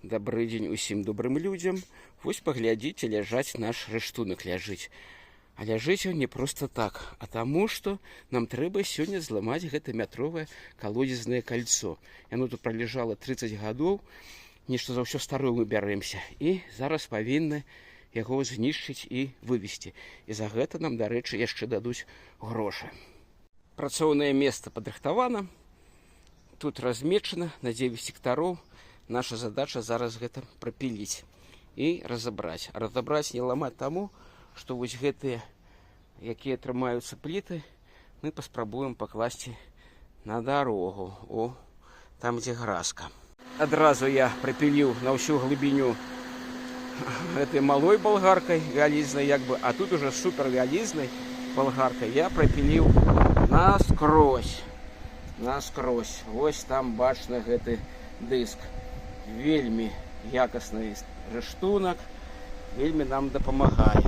Добрый дзень усім добрым людзям. Вось паглядзіце, ляжаць наш рыштунак ляжыць. А ляжыць ён не проста так, а таму, што нам трэба сёння зламаць гэта метровае калодзезнае кольцо. Яно тут пролежала 30 гадоў, нешта за ўсё старое мы бярэмся. І зараз павінны яго знішчыць і вывесці. І за гэта нам, дарэчы, яшчэ дадуць грошы. Працоўнае месца падрыхтавана. Тут размечана на 9 сектараў. Наша задача зараз гэта прапіліць і разабраць. Разабраць, не ламаць таму, што вось гэтыя, якія трымаюцца пліты, мы паспрабуем пакласці на дарогу, там, дзе гразка. Адразу я прапіліў на ўсю глыбіню гэтай малой балгаркай вялізнай, а тут уже супер вялізнай балгаркай я прапіліў наскрозь. Вось там бачна гэты дыск. Вельмі якасны рыштунак, вельмі нам дапамагае.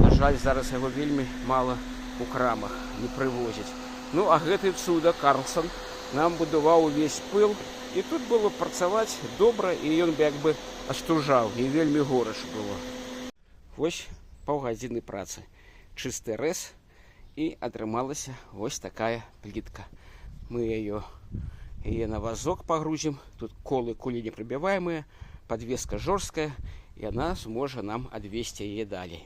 На жаль, зараз яго вельмі мала у крамах, не прывозяць. Ну, а гэты цуда Карлсон нам будаваў увесь пыл, і тут было працаваць добра, і ён бы астужаў, і вельмі горача было. Вось паўгадзіны працы. Чысты рэз, і атрымалася вось такая плітка. Мы яе на вазок пагрузім. Тут колы куленепрабіваемыя, подвеска жорсткая, і яна зможа нам адвезці яе далей.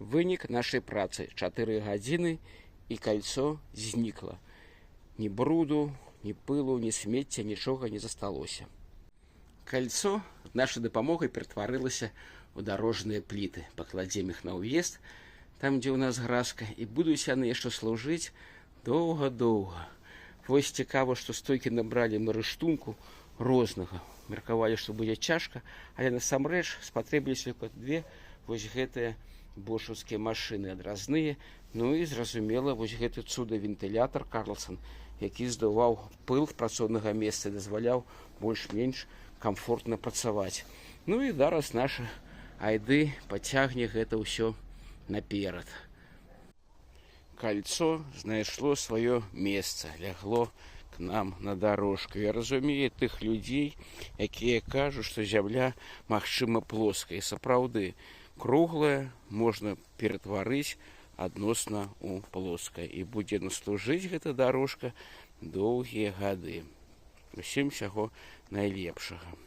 Вынік нашай працы 4 гадзіны, і кольцо знікла. Ні бруду, ні пылу, ні смецця, нічога не засталося. Кольцо з нашай дапамогай ператварылася ў дарожныя пліты. Пакладзем іх на ўезд, там, дзе ў нас гразка, і будуць яны яшчэ служыць доўга-доўга. Вось цікава, што столькі набралі мы рыштунку рознага. Меркавалі, што будзе цяжка, але насамрэч спатрэбіліся толькі 2 вось гэтыя бошаўскія машыны адразныя. Ну і зразумела, вось гэты цуда-вентылятар Карлсон, які здуваў пыл з працоўнага месца, дазваляў больш-менш камфортна працаваць. Ну і зараз наша айды пацягне гэта ўсё наперад. Кольцо знайшло сваё месца, лягло к нам на дорожку. Я разумею тых людзей, якія кажуць, што зямля магчыма плоская. Сапраўды, круглая можна ператварыць адносна ў плоскае. І будзе служыць гэта дорожка доўгія гады. Усім усяго найлепшага.